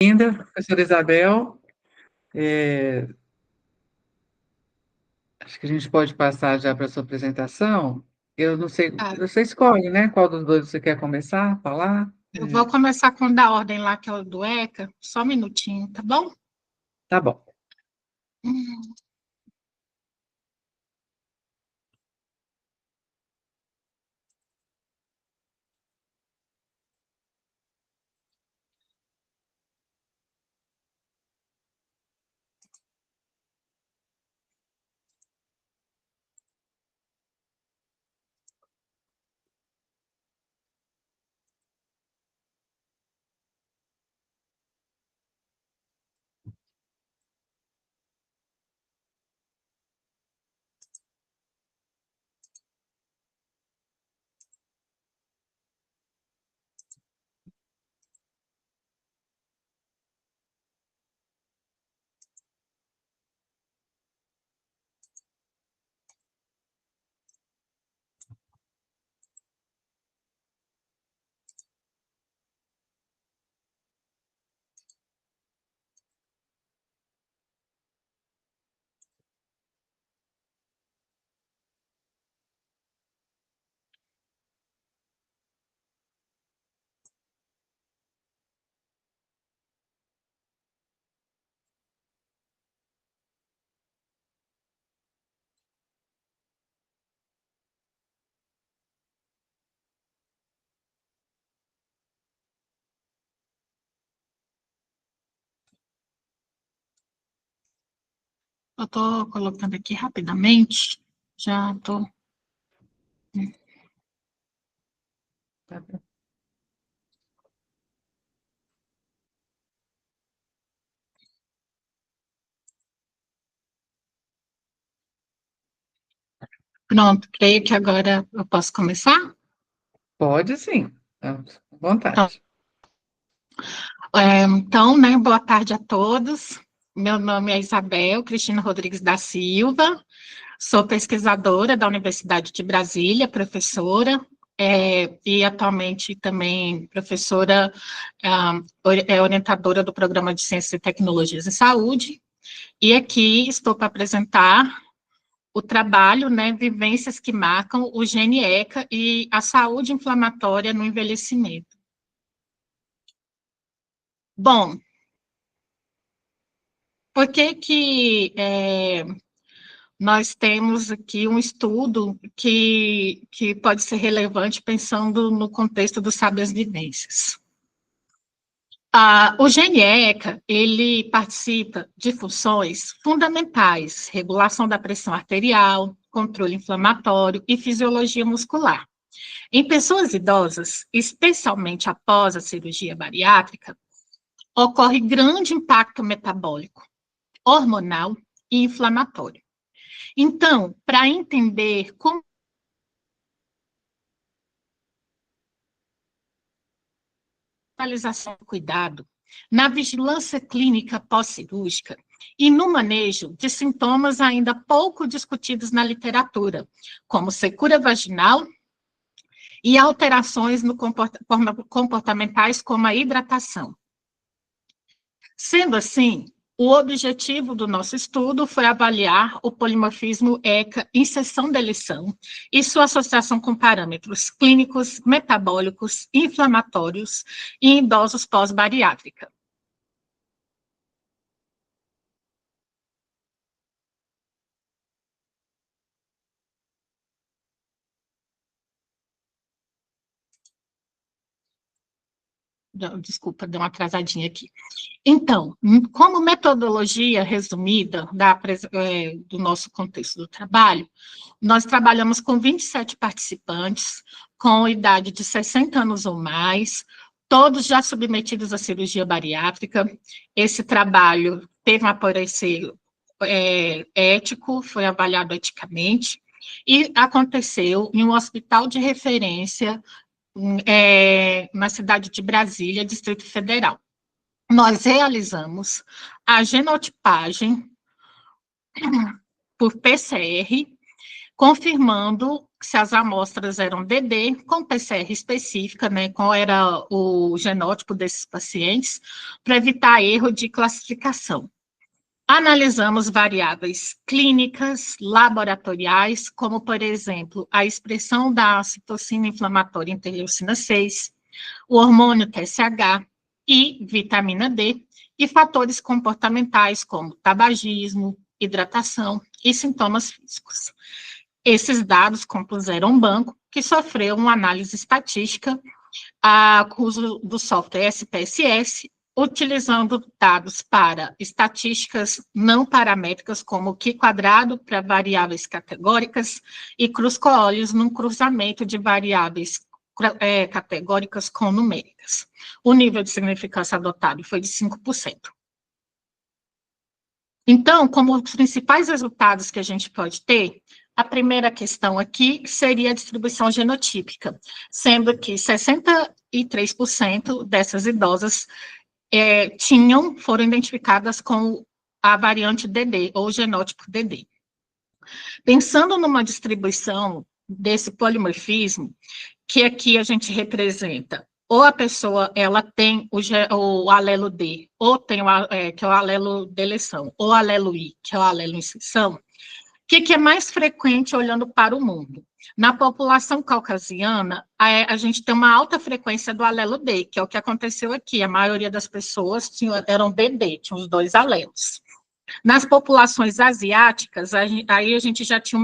Bem-vinda, professora Isabel. É, acho que a gente pode passar já para a sua apresentação. Eu não sei, Tá. você escolhe, né? Qual dos dois você quer começar a falar? Eu vou começar com o da ordem lá, que é o do ECA, só um minutinho, tá bom? Tá bom. Hum, eu estou colocando aqui rapidamente, já estou... Tá bom. Pronto, creio que agora eu posso começar? Pode sim, à Então, vontade. então, né, boa tarde a todos. Meu nome é Isabel Cristina Rodrigues da Silva, sou pesquisadora da Universidade de Brasília, professora, e atualmente também professora, orientadora do Programa de Ciências e Tecnologias em Saúde, e aqui estou para apresentar o trabalho, né, Vivências que Marcam o Gene ECA e a Saúde Inflamatória no Envelhecimento. Bom, por que nós temos aqui um estudo que pode ser relevante pensando no contexto do Saber Vivências? O GNECA, ele participa de funções fundamentais, regulação da pressão arterial, controle inflamatório e fisiologia muscular. Em pessoas idosas, especialmente após a cirurgia bariátrica, ocorre grande impacto metabólico, hormonal e inflamatório. Então, para entender como a realização do cuidado, na vigilância clínica pós-cirúrgica e no manejo de sintomas ainda pouco discutidos na literatura, como secura vaginal e alterações no comportamentais como a hidratação. Sendo assim, o objetivo do nosso estudo foi avaliar o polimorfismo ECA em sessão de eleição e sua associação com parâmetros clínicos, metabólicos, inflamatórios e em idosos pós-bariátrica. Desculpa, deu uma atrasadinha aqui. Então, como metodologia resumida do nosso contexto do trabalho, nós trabalhamos com 27 participantes, com idade de 60 anos ou mais, todos já submetidos à cirurgia bariátrica. Esse trabalho teve um parecer ético, foi avaliado eticamente, e aconteceu em um hospital de referência na cidade de Brasília, Distrito Federal. Nós realizamos a genotipagem por PCR, confirmando se as amostras eram DD, com PCR específica, né, qual era o genótipo desses pacientes, para evitar erro de classificação. Analisamos variáveis clínicas, laboratoriais, como, por exemplo, a expressão da citocina inflamatória interleucina 6, o hormônio TSH e vitamina D, e fatores comportamentais, como tabagismo, hidratação e sintomas físicos. Esses dados compuseram um banco que sofreu uma análise estatística com o uso do software SPSS, utilizando dados para estatísticas não paramétricas, como Q² para variáveis categóricas e cruz-coolhos num cruzamento de variáveis categóricas com numéricas. O nível de significância adotado foi de 5%. Então, como os principais resultados que a gente pode ter, a primeira questão aqui seria a distribuição genotípica, sendo que 63% dessas idosas foram identificadas com a variante DD, ou genótipo DD. Pensando numa distribuição desse polimorfismo, que aqui a gente representa, ou a pessoa ela tem o alelo D, ou tem que é o alelo deleção, ou alelo I, que é o alelo inserção, o que é mais frequente olhando para o mundo? Na população caucasiana, a gente tem uma alta frequência do alelo D, que é o que aconteceu aqui. A maioria das pessoas eram DD, tinham os dois alelos. Nas populações asiáticas, aí a gente já tinha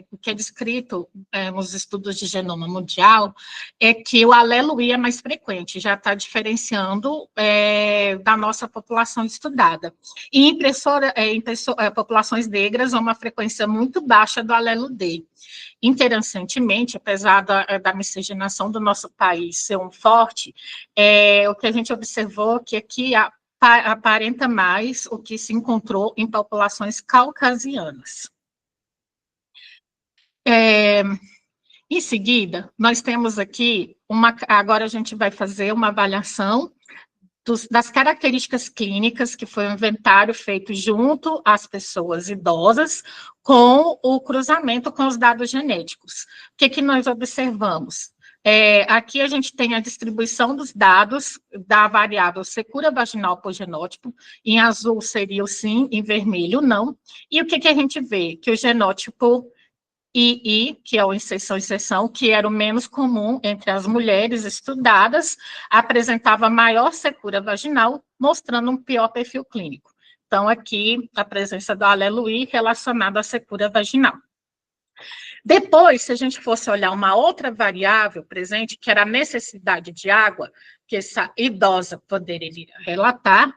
o que é descrito nos estudos de genoma mundial, é que o alelo I é mais frequente, já está diferenciando da nossa população estudada. E em populações negras, há uma frequência muito baixa do alelo D. Interessantemente, apesar da miscigenação do nosso país ser forte, o que a gente observou é que aqui aparenta mais o que se encontrou em populações caucasianas. Em seguida, nós temos aqui, agora a gente vai fazer uma avaliação das características clínicas, que foi um inventário feito junto às pessoas idosas, com o cruzamento com os dados genéticos. O que nós observamos? Aqui a gente tem a distribuição dos dados da variável secura vaginal por genótipo, em azul seria o sim, em vermelho não, e o que a gente vê? Que o genótipo II, que é o inserção, que era o menos comum entre as mulheres estudadas, apresentava maior secura vaginal, mostrando um pior perfil clínico. Então, aqui, a presença do alelo I relacionado à secura vaginal. Depois, se a gente fosse olhar uma outra variável presente, que era a necessidade de água, que essa idosa poderia relatar,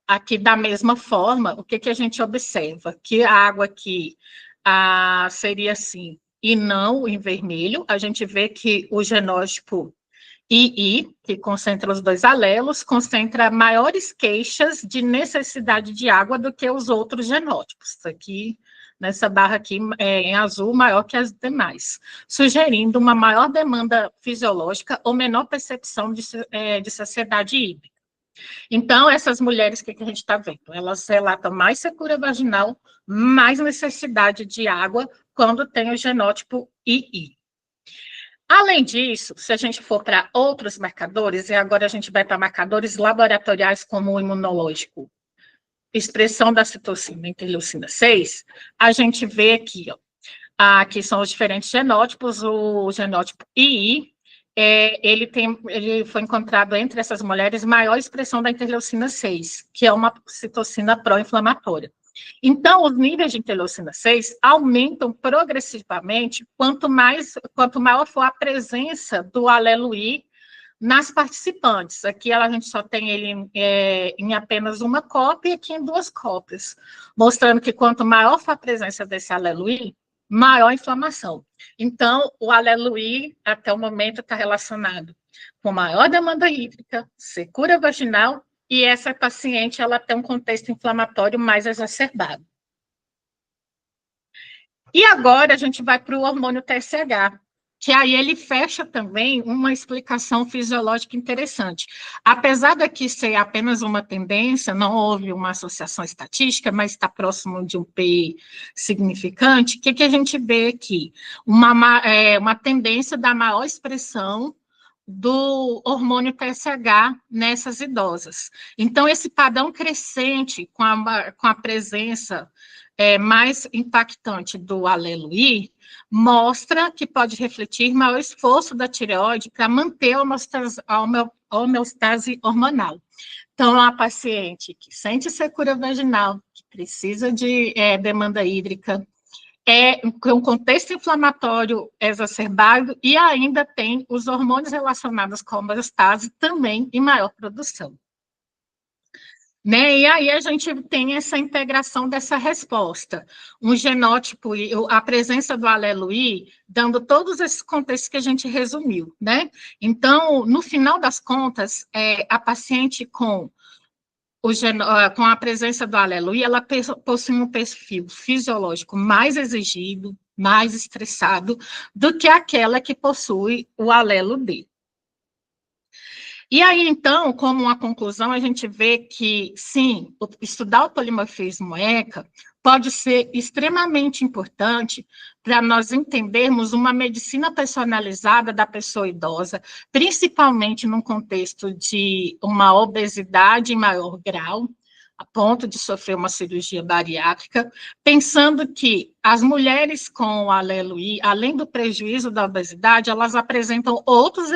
aqui da mesma forma, o que a gente observa? Que a água aqui seria assim, e não em vermelho, a gente vê que o genótipo II, que concentra os dois alelos, concentra maiores queixas de necessidade de água do que os outros genótipos. Aqui, nessa barra aqui, em azul, maior que as demais, sugerindo uma maior demanda fisiológica ou menor percepção de saciedade hídrica. Então, essas mulheres, o que a gente está vendo? Elas relatam mais secura vaginal, mais necessidade de água, quando tem o genótipo II. Além disso, se a gente for para outros marcadores, e agora a gente vai para marcadores laboratoriais como o imunológico, expressão da citocina interleucina 6, a gente vê aqui, aqui são os diferentes genótipos, o genótipo II, ele foi encontrado entre essas mulheres maior expressão da interleucina 6, que é uma citocina pró-inflamatória. Então, os níveis de interleucina 6 aumentam progressivamente quanto maior for a presença do alelo I nas participantes. Aqui a gente só tem ele em apenas uma cópia e aqui em 2 cópias, mostrando que quanto maior for a presença desse alelo I, maior a inflamação. Então, o alelo I, até o momento, está relacionado com maior demanda hídrica, secura vaginal, e essa paciente ela tem um contexto inflamatório mais exacerbado. E agora a gente vai para o hormônio TSH, que aí ele fecha também uma explicação fisiológica interessante. Apesar daqui ser apenas uma tendência, não houve uma associação estatística, mas está próximo de um P significante, o que a gente vê aqui? Uma tendência da maior expressão do hormônio TSH nessas idosas. Então, esse padrão crescente com a presença mais impactante do alelo I, mostra que pode refletir maior esforço da tireoide para manter a homeostase hormonal. Então, a paciente que sente secura vaginal, que precisa de demanda hídrica, um contexto inflamatório exacerbado e ainda tem os hormônios relacionados com a homeostase também em maior produção. Né? E aí a gente tem essa integração dessa resposta, um genótipo, a presença do alelo I, dando todos esses contextos que a gente resumiu, né? Então, no final das contas, a paciente com a presença do alelo I, ela possui um perfil fisiológico mais exigido, mais estressado, do que aquela que possui o alelo D. E aí, então, como uma conclusão, a gente vê que, sim, estudar o polimorfismo ECA pode ser extremamente importante para nós entendermos uma medicina personalizada da pessoa idosa, principalmente num contexto de uma obesidade em maior grau, a ponto de sofrer uma cirurgia bariátrica, pensando que as mulheres com alelo I, além do prejuízo da obesidade, elas apresentam outros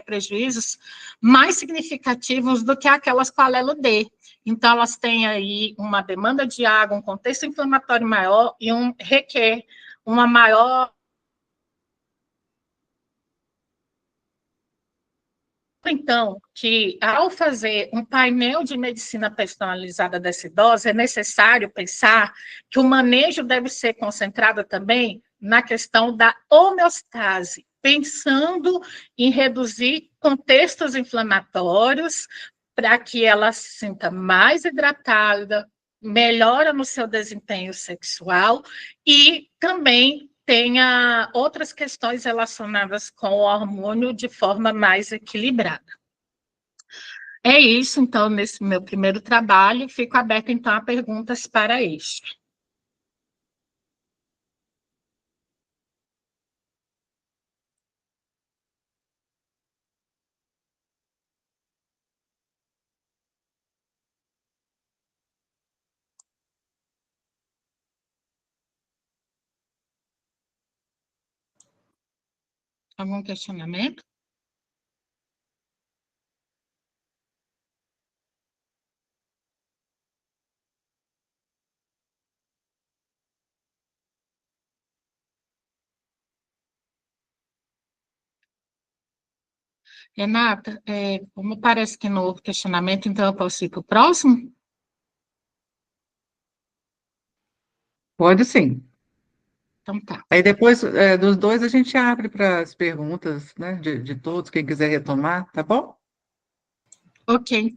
prejuízos mais significativos do que aquelas com alelo D. Então, elas têm aí uma demanda de água, um contexto inflamatório maior e requer uma maior. Então, que ao fazer um painel de medicina personalizada dessa idosa, é necessário pensar que o manejo deve ser concentrado também na questão da homeostase, pensando em reduzir contextos inflamatórios para que ela se sinta mais hidratada, melhora no seu desempenho sexual e também tenha outras questões relacionadas com o hormônio de forma mais equilibrada. É isso, então, nesse meu primeiro trabalho. Fico aberta, então, a perguntas para este. Algum questionamento? Renata, como parece que não houve questionamento, então eu posso ir para o próximo? Pode sim. Então tá. Aí depois dos dois a gente abre para as perguntas, né, de todos, quem quiser retomar, tá bom? Ok.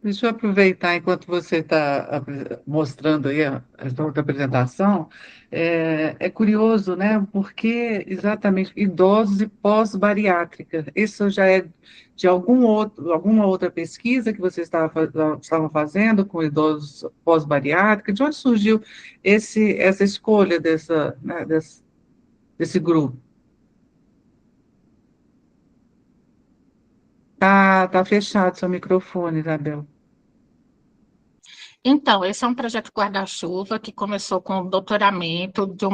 Deixa eu aproveitar enquanto você está mostrando aí a sua outra apresentação. É curioso, né? Porque exatamente idosos e pós-bariátrica. Isso já é de alguma outra pesquisa que você estavam fazendo com idosos pós-bariátrica? De onde surgiu essa escolha né, desse grupo? Tá fechado seu microfone, Isabel. Então, esse é um projeto guarda-chuva que começou com o doutoramento de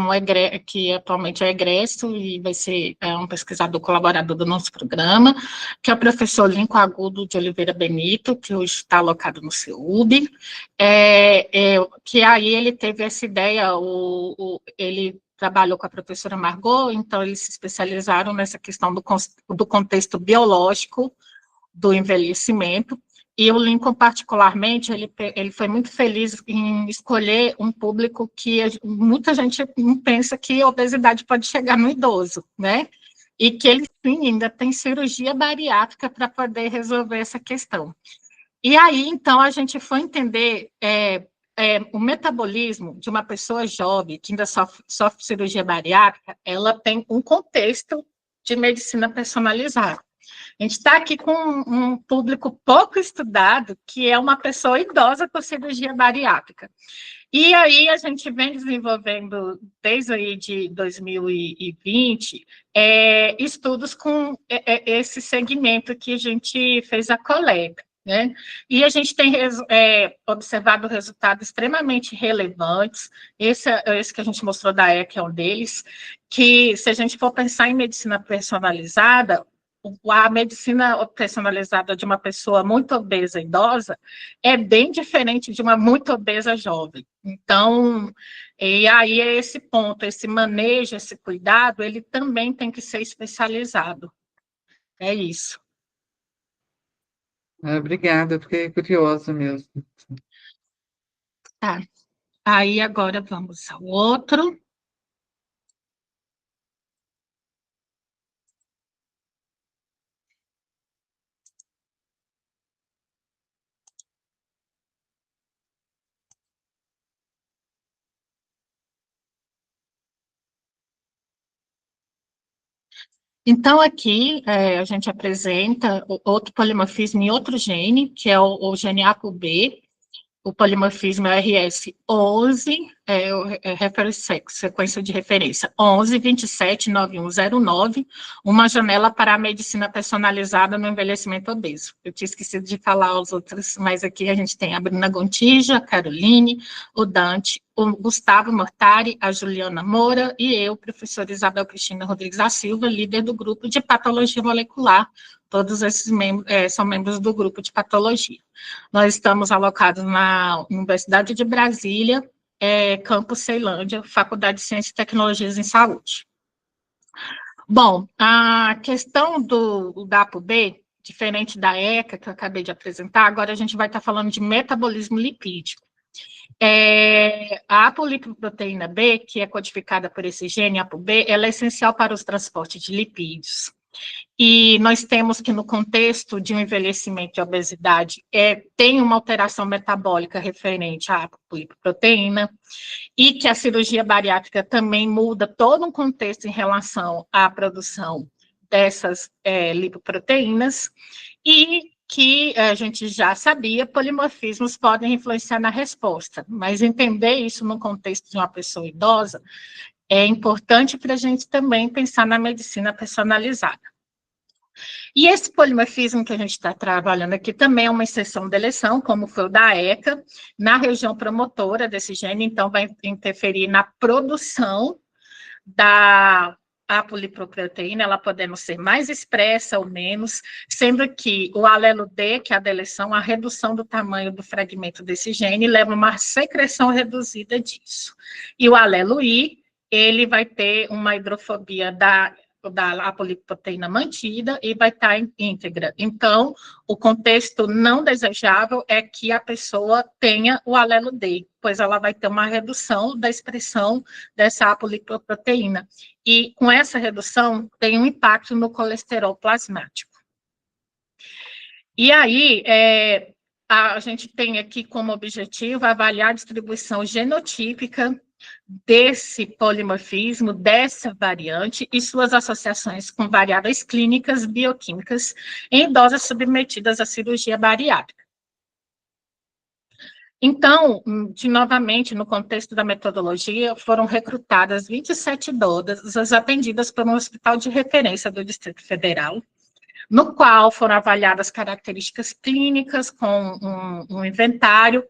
que atualmente é egresso e vai ser um pesquisador colaborador do nosso programa, que é o professor Lincoln Agudo de Oliveira Benito, que hoje está alocado no CEUB, que aí ele teve essa ideia, ele trabalhou com a professora Margot, então eles se especializaram nessa questão do contexto biológico do envelhecimento, E o Lincoln, particularmente, ele foi muito feliz em escolher um público que muita gente não pensa que a obesidade pode chegar no idoso, né? E que ele, sim, ainda tem cirurgia bariátrica para poder resolver essa questão. E aí, então, a gente foi entender o metabolismo de uma pessoa jovem que ainda sofre cirurgia bariátrica, ela tem um contexto de medicina personalizada. A gente está aqui com um público pouco estudado, que é uma pessoa idosa com cirurgia bariátrica. E aí a gente vem desenvolvendo, desde aí de 2020, estudos com esse segmento que a gente fez a coleta, né? E a gente tem observado resultados extremamente relevantes. Esse que a gente mostrou da ECA é um deles, que se a gente for pensar em medicina personalizada, a medicina personalizada de uma pessoa muito obesa idosa é bem diferente de uma muito obesa jovem. Então, e aí é esse ponto, esse manejo, esse cuidado, ele também tem que ser especializado. É isso. Obrigada, fiquei curiosa mesmo. Tá. Aí agora vamos ao outro. Então, aqui a gente apresenta outro polimorfismo em outro gene, que é o gene ApoB. O polimorfismo é RS11, sequência de referência 11 27 9109, uma janela para a medicina personalizada no envelhecimento obeso. Eu tinha esquecido de falar os outros, mas aqui a gente tem a Bruna Gontijo, a Caroline, o Dante, o Gustavo Mortari, a Juliana Moura e eu, professora Isabel Cristina Rodrigues da Silva, líder do grupo de patologia molecular. Todos esses membros são membros do grupo de patologia. Nós estamos alocados na Universidade de Brasília, Campus Ceilândia, Faculdade de Ciências e Tecnologias em Saúde. Bom, a questão da ApoB, diferente da ECA, que eu acabei de apresentar, agora a gente vai estar falando de metabolismo lipídico. A apolipoproteína B, que é codificada por esse gene ApoB, ela é essencial para os transportes de lipídios. E nós temos que, no contexto de um envelhecimento e obesidade, tem uma alteração metabólica referente à lipoproteína, e que a cirurgia bariátrica também muda todo um contexto em relação à produção dessas lipoproteínas, e que a gente já sabia, polimorfismos podem influenciar na resposta, mas entender isso no contexto de uma pessoa idosa é importante para a gente também pensar na medicina personalizada. E esse polimorfismo que a gente está trabalhando aqui também é uma exceção de eleição, como foi o da ECA, na região promotora desse gene, então vai interferir na produção da apolipoproteína, ela podendo ser mais expressa ou menos, sendo que o alelo D, que é a deleção, a redução do tamanho do fragmento desse gene, leva a uma secreção reduzida disso. E o alelo I, ele vai ter uma hidrofobia da apolipoproteína mantida e vai estar íntegra. Então, o contexto não desejável é que a pessoa tenha o alelo D, pois ela vai ter uma redução da expressão dessa apolipoproteína. E com essa redução, tem um impacto no colesterol plasmático. E aí, a gente tem aqui como objetivo avaliar a distribuição genotípica desse polimorfismo, dessa variante e suas associações com variáveis clínicas bioquímicas em idosas submetidas à cirurgia bariátrica. Então, novamente, no contexto da metodologia, foram recrutadas 27 idosas atendidas por um hospital de referência do Distrito Federal, no qual foram avaliadas características clínicas com um inventário,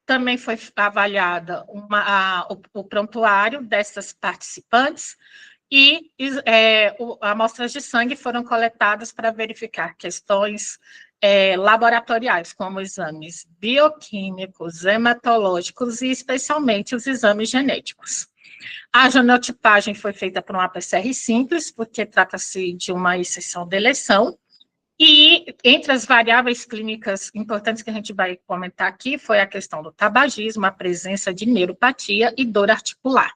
também foi avaliada o prontuário dessas participantes e amostras de sangue foram coletadas para verificar questões laboratoriais, como exames bioquímicos, hematológicos e, especialmente, os exames genéticos. A genotipagem foi feita por uma PCR simples, porque trata-se de uma exceção de eleição, E entre as variáveis clínicas importantes que a gente vai comentar aqui foi a questão do tabagismo, a presença de neuropatia e dor articular.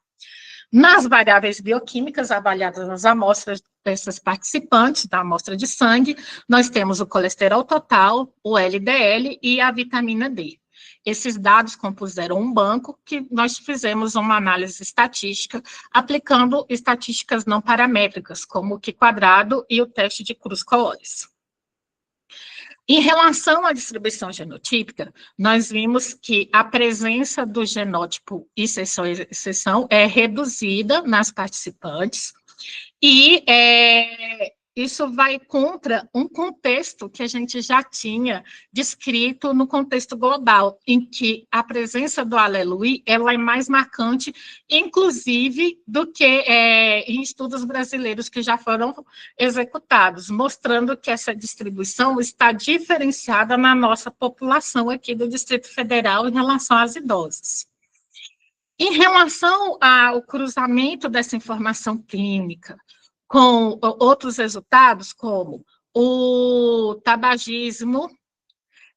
Nas variáveis bioquímicas avaliadas nas amostras dessas participantes, da amostra de sangue, nós temos o colesterol total, o LDL e a vitamina D. Esses dados compuseram um banco que nós fizemos uma análise estatística aplicando estatísticas não paramétricas, como o Q-quadrado e o teste de Cruz-Cooley. Em relação à distribuição genotípica, nós vimos que a presença do genótipo exceção é reduzida nas participantes, e isso vai contra um contexto que a gente já tinha descrito no contexto global, em que a presença do alelo I ela é mais marcante, inclusive, do que em estudos brasileiros que já foram executados, mostrando que essa distribuição está diferenciada na nossa população aqui do Distrito Federal em relação às idosas. Em relação ao cruzamento dessa informação clínica com outros resultados, como o tabagismo,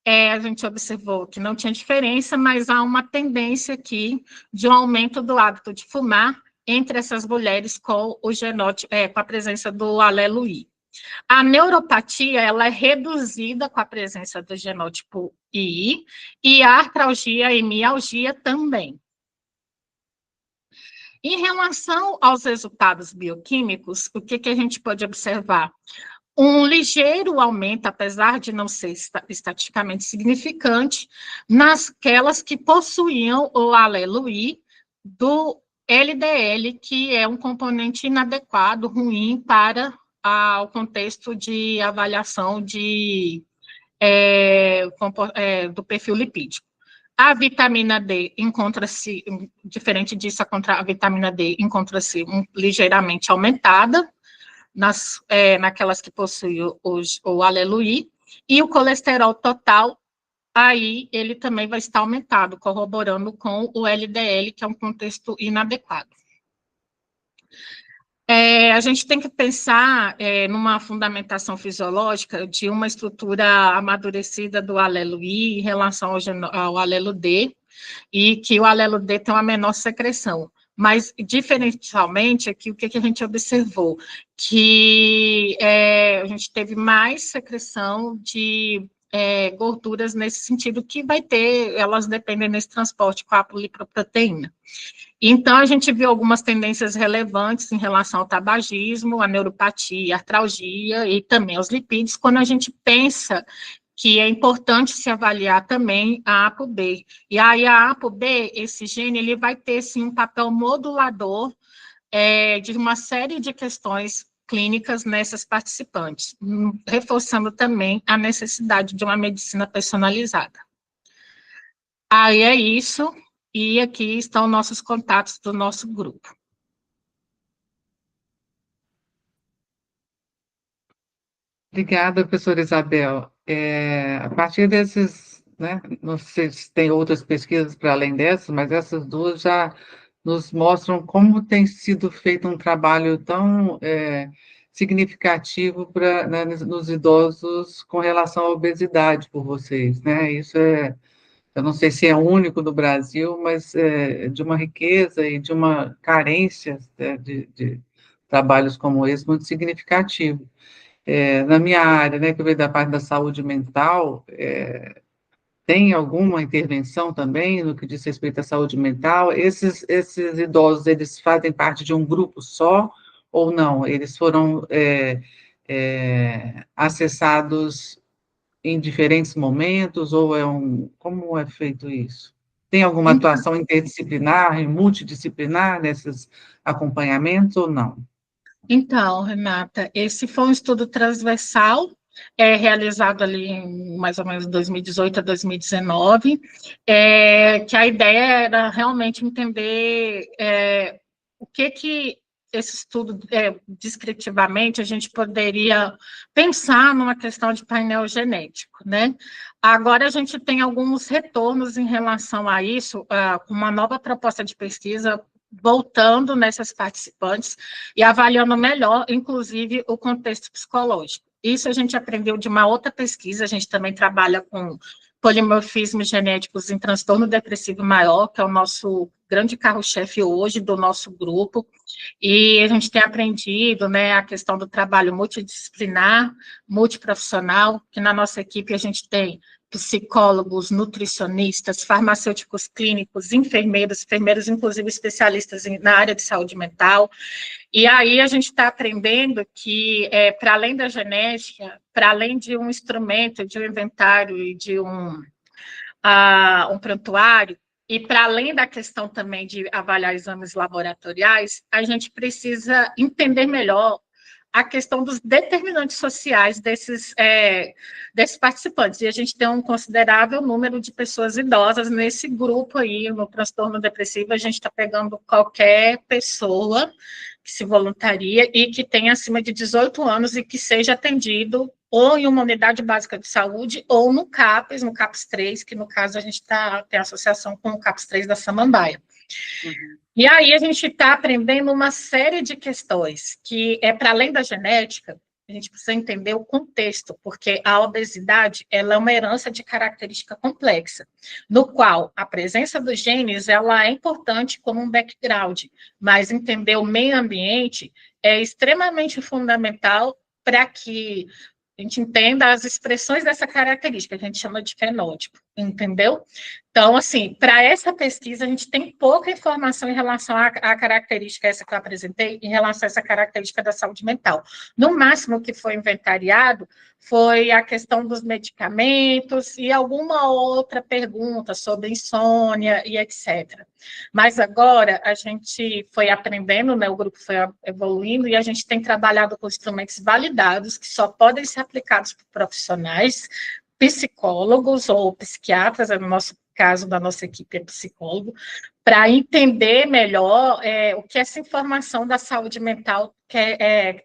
a gente observou que não tinha diferença, mas há uma tendência aqui de um aumento do hábito de fumar entre essas mulheres com o genótipo, com a presença do alelo I. A neuropatia, ela é reduzida com a presença do genótipo I, e a artralgia e mialgia também. Em relação aos resultados bioquímicos, o que a gente pode observar? Um ligeiro aumento, apesar de não ser estatisticamente significante, nasquelas que possuíam o alelo I do LDL, que é um componente inadequado, ruim para o contexto de avaliação do perfil lipídico. A vitamina D encontra-se, diferente disso, a vitamina D encontra-se ligeiramente aumentada naquelas que possuem o alelo I, e o colesterol total, aí ele também vai estar aumentado, corroborando com o LDL, que é um contexto inadequado. A gente tem que pensar numa fundamentação fisiológica de uma estrutura amadurecida do alelo I em relação ao alelo D, e que o alelo D tem uma menor secreção. Mas, diferencialmente, aqui, o que a gente observou? Que a gente teve mais secreção de gorduras nesse sentido, que vai ter, elas dependem desse transporte com a apolipoproteína. Então, a gente viu algumas tendências relevantes em relação ao tabagismo, a neuropatia, a artralgia e também aos lipídios, quando a gente pensa que é importante se avaliar também a ApoB. E aí, a ApoB, esse gene, ele vai ter, sim, um papel modulador de uma série de questões clínicas nessas participantes, reforçando também a necessidade de uma medicina personalizada. Aí é isso. E aqui estão nossos contatos do nosso grupo. Obrigada, professora Isabel. A partir desses, né, não sei se tem outras pesquisas para além dessas, mas essas duas já nos mostram como tem sido feito um trabalho tão significativo né, nos idosos com relação à obesidade por vocês, né? Isso eu não sei se é único no Brasil, mas de uma riqueza e de uma carência de trabalhos como esse muito significativo. Na minha área, né, que veio da parte da saúde mental, tem alguma intervenção também no que diz respeito à saúde mental? Esses idosos, eles fazem parte de um grupo só ou não? Eles foram acessados em diferentes momentos, ou como é feito isso? Tem alguma atuação interdisciplinar e multidisciplinar nesses acompanhamentos ou não? Então, Renata, esse foi um estudo transversal, realizado ali em mais ou menos 2018 a 2019, que a ideia era realmente entender o que esse estudo, descritivamente, a gente poderia pensar numa questão de painel genético, né? Agora, a gente tem alguns retornos em relação a isso, com uma nova proposta de pesquisa, voltando nessas participantes e avaliando melhor, inclusive, o contexto psicológico. Isso a gente aprendeu de uma outra pesquisa, a gente também trabalha com polimorfismos genéticos em transtorno depressivo maior, que é o nosso grande carro-chefe hoje do nosso grupo, e a gente tem aprendido, né, a questão do trabalho multidisciplinar, multiprofissional, que na nossa equipe a gente tem psicólogos, nutricionistas, farmacêuticos clínicos, enfermeiros inclusive especialistas na área de saúde mental. E aí a gente está aprendendo que, para além da genética, para além de um instrumento, de um inventário e de um prontuário, e para além da questão também de avaliar exames laboratoriais, a gente precisa entender melhor a questão dos determinantes sociais desses participantes. E a gente tem um considerável número de pessoas idosas nesse grupo aí, no transtorno depressivo, a gente está pegando qualquer pessoa que se voluntaria e que tenha acima de 18 anos e que seja atendido ou em uma unidade básica de saúde ou no CAPS 3, que no caso a gente tem associação com o CAPS 3 da Samambaia. Uhum. E aí a gente está aprendendo uma série de questões que para além da genética, a gente precisa entender o contexto, porque a obesidade ela é uma herança de característica complexa, no qual a presença dos genes ela é importante como um background, mas entender o meio ambiente é extremamente fundamental para que a gente entenda as expressões dessa característica, que a gente chama de fenótipo, entendeu? Então, assim, para essa pesquisa, a gente tem pouca informação em relação à característica essa que eu apresentei, em relação a essa característica da saúde mental. No máximo que foi inventariado foi a questão dos medicamentos e alguma outra pergunta sobre insônia e etc. Mas agora a gente foi aprendendo, né, o grupo foi evoluindo e a gente tem trabalhado com instrumentos validados que só podem ser aplicados por profissionais, psicólogos ou psiquiatras, no nosso caso da nossa equipe é psicólogo, para entender melhor o que essa informação da saúde mental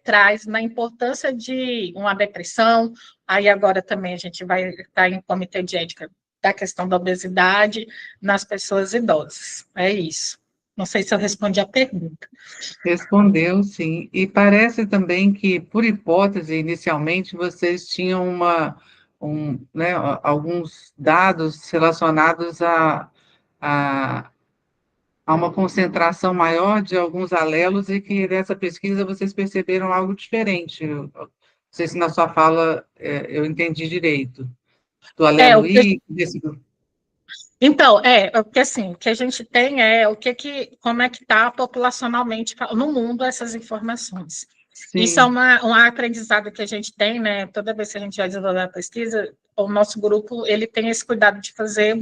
traz na importância de uma depressão, aí agora também a gente vai estar em comitê de ética da questão da obesidade nas pessoas idosas. É isso. Não sei se eu respondi a pergunta. Respondeu, sim. E parece também que, por hipótese, inicialmente, vocês tinham né, alguns dados relacionados a, a uma concentração maior de alguns alelos e que nessa pesquisa vocês perceberam algo diferente. Não sei se na sua fala eu entendi direito. Do alelo I, desse grupo. Então, porque assim, o que a gente tem como é que está populacionalmente no mundo essas informações. Sim. Isso é um aprendizado que a gente tem, né? Toda vez que a gente vai desenvolver a pesquisa, o nosso grupo ele tem esse cuidado de fazer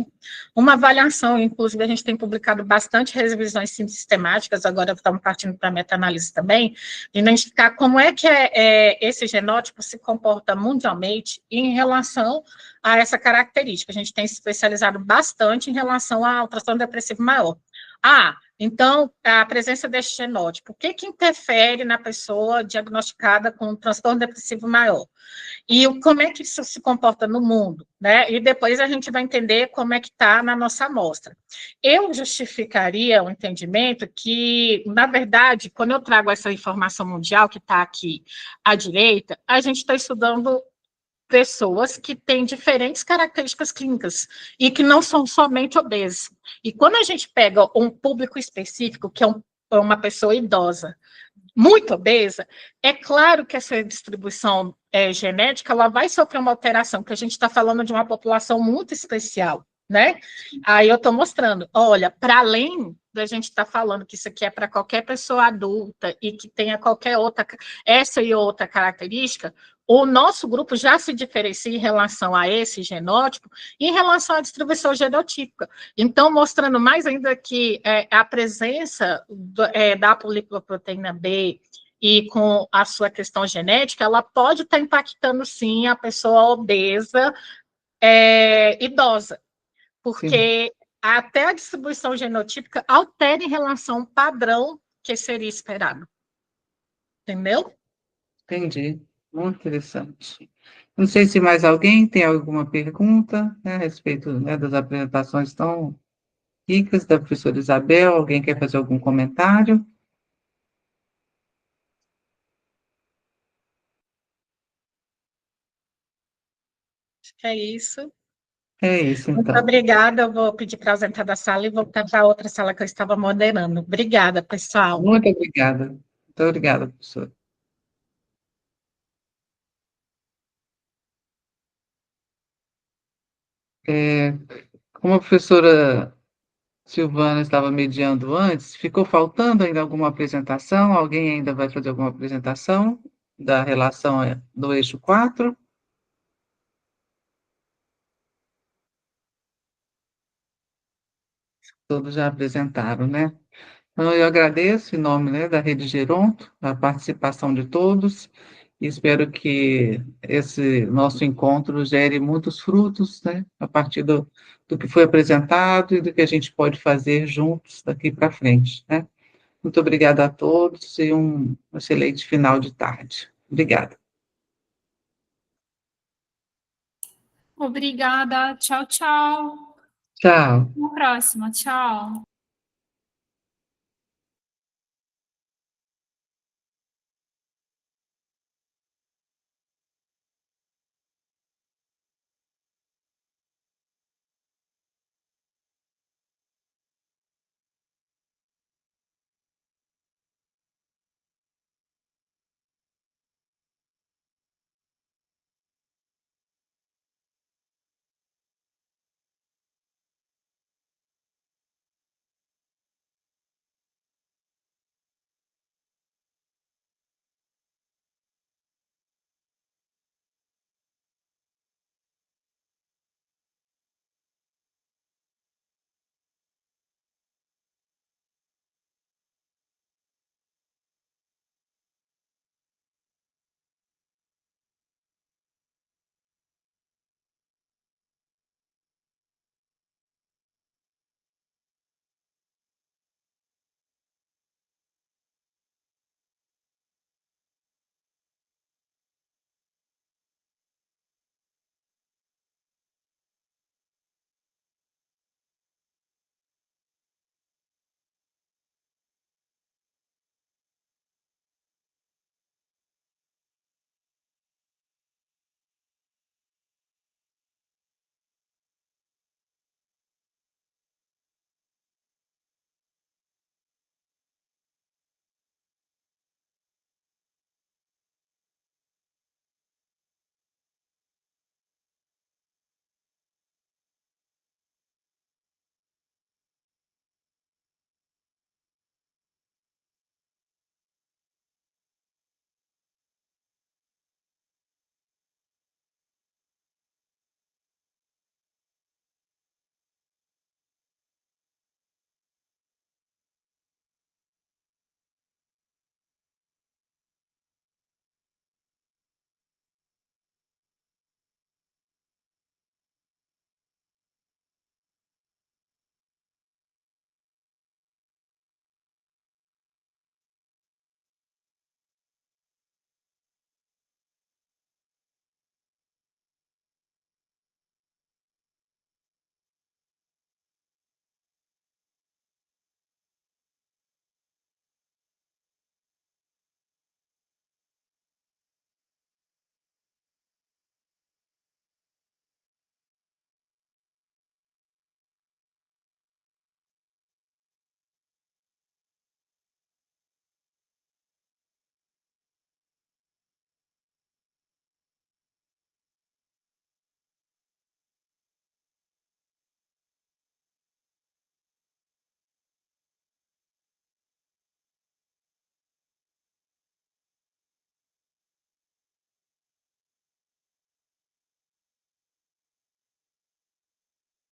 uma avaliação, inclusive a gente tem publicado bastante revisões sistemáticas, agora estamos partindo para a meta-análise também, de identificar como é que esse genótipo se comporta mundialmente em relação a essa característica. A gente tem se especializado bastante em relação ao transtorno depressivo maior. Então, a presença deste genótipo, o que interfere na pessoa diagnosticada com um transtorno depressivo maior? E como é que isso se comporta no mundo, né? E depois a gente vai entender como é que está na nossa amostra. Eu justificaria o entendimento que, na verdade, quando eu trago essa informação mundial que está aqui à direita, a gente está estudando pessoas que têm diferentes características clínicas e que não são somente obesos. E quando a gente pega um público específico, que é uma pessoa idosa, muito obesa, é claro que essa distribuição genética ela vai sofrer uma alteração, porque a gente está falando de uma população muito especial, né? Aí eu estou mostrando, olha, para além da gente estar falando que isso aqui é para qualquer pessoa adulta e que tenha qualquer outra, essa e outra característica, o nosso grupo já se diferencia em relação a esse genótipo e em relação à distribuição genotípica. Então, mostrando mais ainda que a presença da polipoproteína B e com a sua questão genética, ela pode estar impactando, sim, a pessoa obesa idosa, porque sim, até a distribuição genotípica altera em relação ao padrão que seria esperado. Entendeu? Entendi. Muito interessante. Não sei se mais alguém tem alguma pergunta, né, a respeito, né, das apresentações tão ricas da professora Isabel. Alguém quer fazer algum comentário? Acho que é isso. É isso, Muito então. obrigada. Eu vou pedir para ausentar da sala e voltar para a outra sala que eu estava moderando. Obrigada, pessoal. Muito obrigada. Muito obrigada, professora. É, como a professora Silvana estava mediando antes, ficou faltando ainda alguma apresentação? Alguém ainda vai fazer alguma apresentação da relação do eixo 4? Todos já apresentaram, né? Então, eu agradeço, em nome, né, da Rede Geronto, a participação de todos, e espero que esse nosso encontro gere muitos frutos, né, a partir do que foi apresentado e do que a gente pode fazer juntos daqui para frente, né? Muito obrigada a todos e um excelente final de tarde. Obrigada. Obrigada. Tchau, tchau. Tchau. Até a próxima. Tchau.